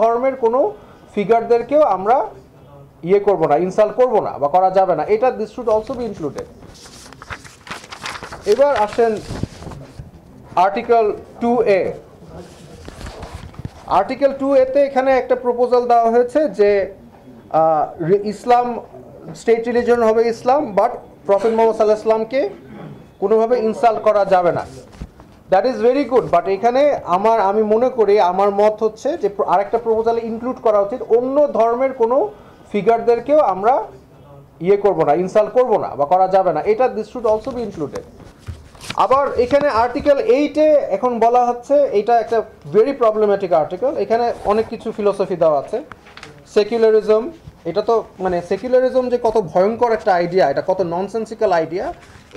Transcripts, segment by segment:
ধর্মের কোনো ফিগারদেরকেও আমরা ইয়ে করব না, ইনসাল্ট করব না বা করা যাবে না, এটা this should also be included. এবার আসেন আর্টিকেল 2A। আর্টিকেল 2A-তে এখানে একটা প্রপোজাল দেওয়া হয়েছে যে ইসলাম স্টেট রিলিজন হবে ইসলাম, বাট প্রফেট মুহাম্মদ সাল্লাল্লাহু আলাইহি ওয়াসাল্লামকে কোনোভাবে ইনসাল্ট করা যাবে না। That is very good, but এখানে আমি মনে করি, আমার মত হচ্ছে যে আরেকটা প্রপোজালে ইনক্লুড করা উচিত অন্য ধর্মের কোনো ফিগারদেরকেও আমরা ইয়ে করব না, ইনসাল্ট করব না বা করা যাবে না, এটা this should also be included. আবার এখানে আর্টিকেল 8-এ এখন বলা হচ্ছে, এটা একটা ভেরি প্রবলেম্যাটিক আর্টিকেল, এখানে অনেক কিছু ফিলোসফি দেওয়া আছে। সেকুলারিজম, এটা তো মানে সেকুলারিজম যে কত ভয়ঙ্কর একটা আইডিয়া, এটা কত ননসেন্সিক্যাল আইডিয়া,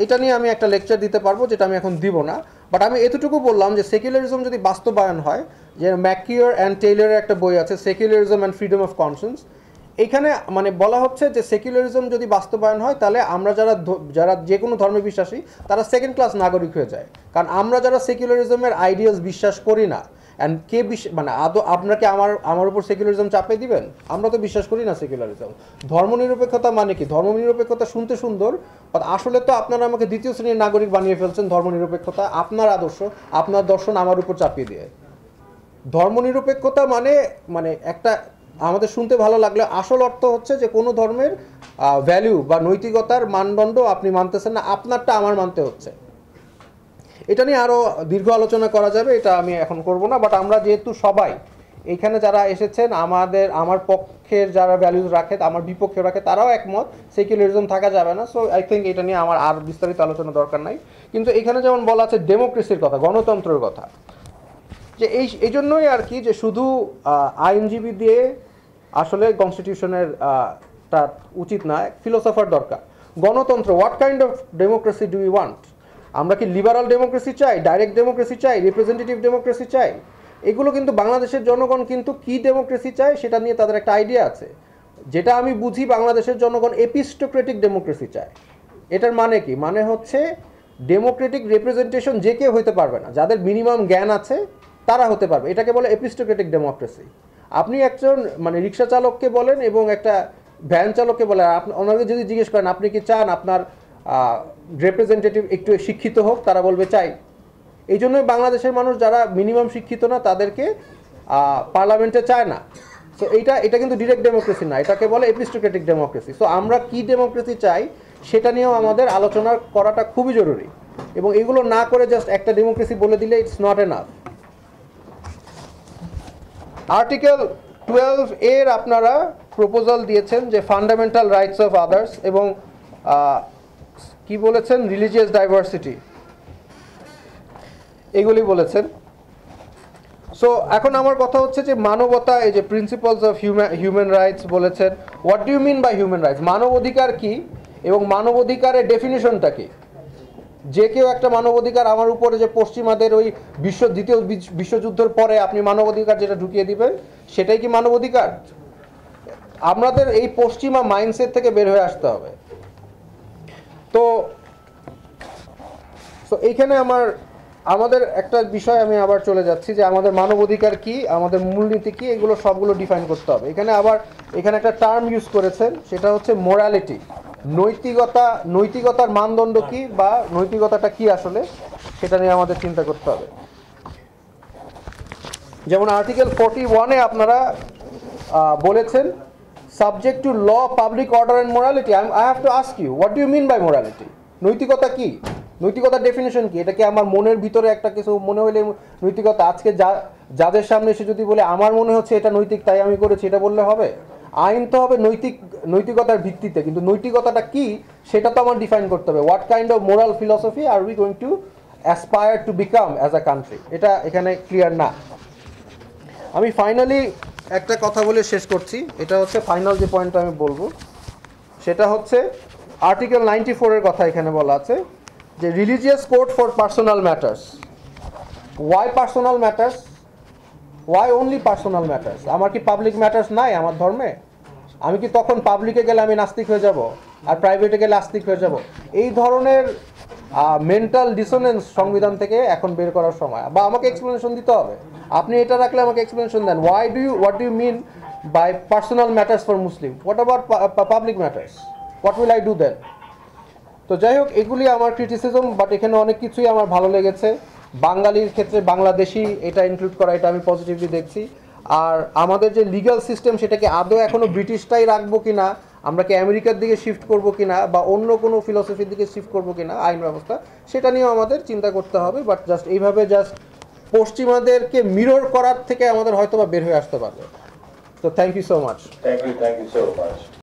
এটা নিয়ে আমি একটা লেকচার দিতে পারবো, যেটা আমি এখন দিব না। বাট আমি এতটুকু বললাম যে সেকুলারিজম যদি বাস্তবায়ন হয়, যে ম্যাকিওর অ্যান্ড টেইলরের একটা বই আছে secularism and freedom of conscience, এখানে মানে বলা হচ্ছে যে সেকুলারিজম যদি বাস্তবায়ন হয়, তাহলে আমরা যারা যে কোনো ধর্মে বিশ্বাসী তারা সেকেন্ড ক্লাস নাগরিক হয়ে যায়। কারণ আমরা যারা সেকুলারিজমের আইডিয়ালস বিশ্বাস করি না, অ্যান্ড কে মানে আদৌ আপনাকে আমার উপর সেকুলারিজম চাপিয়ে দিবেন? আমরা তো বিশ্বাস করি না সেকুলারিজম। ধর্মনিরপেক্ষতা মানে কি? ধর্মনিরপেক্ষতা শুনতে সুন্দর, আসলে তো আপনারা আমাকে দ্বিতীয় শ্রেণীর নাগরিক বানিয়ে ফেলছেন। ধর্মনিরপেক্ষতা আপনার আদর্শ, আপনার দর্শন আমার উপর চাপিয়ে দিয়ে। ধর্মনিরপেক্ষতা মানে একটা আমাদের শুনতে ভালো লাগলে আসল অর্থ হচ্ছে যে কোনো ধর্মের ভ্যালু বা নৈতিকতার মানদণ্ড আপনি মানতেছেন না, আপনারটা আমার মানতে হচ্ছে। এটা নিয়ে আরও দীর্ঘ আলোচনা করা যাবে, এটা আমি এখন করব না। বাট আমরা যেহেতু সবাই এইখানে যারা এসেছেন, আমার পক্ষের যারা ভ্যালুজ রাখে, আমার বিপক্ষে রাখে, তারাও একমত সেকুলারিজম থাকা যাবে না। সো আই থিঙ্ক এটা নিয়ে আমার আর বিস্তারিত আলোচনা দরকার নাই। কিন্তু এখানে যেমন বলা আছে ডেমোক্রেসির কথা, গণতন্ত্রের কথা, যে এই জন্যই আর কি যে শুধু আইনজীবী দিয়ে আসলে কনস্টিটিউশনের তা উচিত না, ফিলোসফার দরকার। গণতন্ত্র, what kind of democracy do you want? আমরা কি লিবারাল ডেমোক্রেসি চাই, ডাইরেক্ট ডেমোক্রেসি চাই, রিপ্রেজেন্টেটিভ ডেমোক্রেসি চাই? এগুলো কিন্তু বাংলাদেশের জনগণ কিন্তু কি ডেমোক্রেসি চায় সেটা নিয়ে তাদের একটা আইডিয়া আছে। যেটা আমি বুঝি, বাংলাদেশের জনগণ এপিস্টোক্রেটিক ডেমোক্রেসি চায়। এটার মানে কি? মানে হচ্ছে ডেমোক্রেটিক রিপ্রেজেন্টেশন যে কেউ হতে পারবে না, যাদের মিনিমাম জ্ঞান আছে তারা হতে পারবে। এটাকে বলে এপিস্টোক্রেটিক ডেমোক্রেসি। আপনি একজন মানে রিক্সা চালককে বলেন এবং একটা ভ্যান চালককে বলেন, ওনাকে যদি জিজ্ঞেস করেন আপনি কি চান আপনার রিপ্রেজেন্টেটিভ একটু শিক্ষিত হোক, তারা বলবে চাই। এই জন্যই বাংলাদেশের মানুষ যারা মিনিমাম শিক্ষিত না তাদেরকে পার্লামেন্টে চায় না। সো এটা কিন্তু ডিরেক্ট ডেমোক্রেসি না, এটাকে বলে এপিস্টোক্রেটিক ডেমোক্রেসি। সো আমরা কি ডেমোক্রেসি চাই সেটা নিয়েও আমাদের আলোচনা করাটা খুবই জরুরি, এবং এগুলো না করে জাস্ট একটা ডেমোক্রেসি বলে দিলে ইটস নট এনাফ। আর্টিকেল 12A-র আপনারা প্রপোজাল দিয়েছেন যে ফান্ডামেন্টাল রাইটস অফ আদার্স, এবং কি বলেছেন, রিলিজিয়াস ডাইভার্সিটি, এগুলি বলেছেন। সো এখন আমার কথা হচ্ছে যে মানবতা, এই যে প্রিন্সিপালস অফ হিউম্যান রাইটস বলেছেন। What do you mean by human rights? মানবাধিকার কি এবং মানবাধিকারের ডেফিনিশনটা কি? যে কেউ একটা মানবাধিকার আমার উপরে, যে পশ্চিমাদের ওই দ্বিতীয় বিশ্বযুদ্ধের পরে আপনি মানবাধিকার যেটা ঢুকিয়ে দিবেন, সেটাই কি মানবাধিকার? আমাদের এই পশ্চিমা মাইন্ডসেট থেকে বের হয়ে আসতে হবে। তো এইখানে আমাদের একটা বিষয় আমি আবার চলে যাচ্ছি, যে আমাদের মানবাধিকার কি, আমাদের মূলনীতি কি, এগুলো সবগুলো ডিফাইন করতে হবে। এখানে একটা টার্ম ইউজ করেছেন, সেটা হচ্ছে মোরালিটি। নৈতিকতার মানদণ্ড কি, বা নৈতিকতাটা কি আসলে, সেটা নিয়ে আমাদের চিন্তা করতে হবে। যেমন আর্টিকেল 41-এ আপনারা বলেছেন subject to law, public order and morality. I have to ask you, what do you mean by morality? নৈতিকতা কি? নৈতিকতার ডেফিনেশন কি? এটা কি আমার মনের ভিতরে একটা কিছু মনে হলে নৈতিকতা? আজকে যাদের সামনে এসে যদি বলে আমার মনে হচ্ছে এটা নৈতিক তাই আমি করেছি, এটা বললে হবে? আইন তো হবে নৈতিকতার ভিত্তিতে, কিন্তু নৈতিকতাটা কি সেটা তো আমার ডিফাইন করতে হবে। What kind of moral philosophy are we going to aspire to become as a country, এটা এখানে ক্লিয়ার না। আমি ফাইনালি একটা কথা বলে শেষ করছি, এটা হচ্ছে ফাইনাল যে পয়েন্টটা আমি বলবো, সেটা হচ্ছে আর্টিকেল 94-এর কথা এখানে বলা আছে, যে religious code for personal matters. Why personal matters? Why only personal matters? আমার কি পাবলিক ম্যাটার্স নাই আমার ধর্মে? আমি কি তখন পাবলিকে গেলে আমি নাস্তিক হয়ে যাব, আর প্রাইভেটে গেলে আস্তিক হয়ে যাব? এই ধরনের মেন্টাল ডিসোনেন্স সংবিধান থেকে এখন বের করার সময়, বা আমাকে এক্সপ্লেনেশন দিতে হবে। আপনি এটা রাখলে আমাকে এক্সপ্লেনেশন দেন, what do you mean by personal matters for Muslim, what about public matters, what will I do then? তো যাই হোক, এগুলি আমার ক্রিটিসিজম, বাট এখানে অনেক কিছুই আমার ভালো লেগেছে। বাঙালির ক্ষেত্রে বাংলাদেশি এটা ইনক্লুড করা, এটা আমি পজিটিভলি দেখছি। আর আমাদের যে লিগ্যাল সিস্টেম, সেটাকে আদৌ এখনও ব্রিটিশটাই রাখবো কিনা, আমরা কি আমেরিকার দিকে শিফট করবো কিনা, বা অন্য কোনো ফিলসফির দিকে শিফট করবো কিনা আইন ব্যবস্থা, সেটা নিয়েও আমাদের চিন্তা করতে হবে। বাট জাস্ট এইভাবে জাস্ট পশ্চিমাদেরকে মিরর করার থেকে আমাদের হয়তো বা বের হয়ে আসতে পারবে। তো thank you so much. Thank you so much.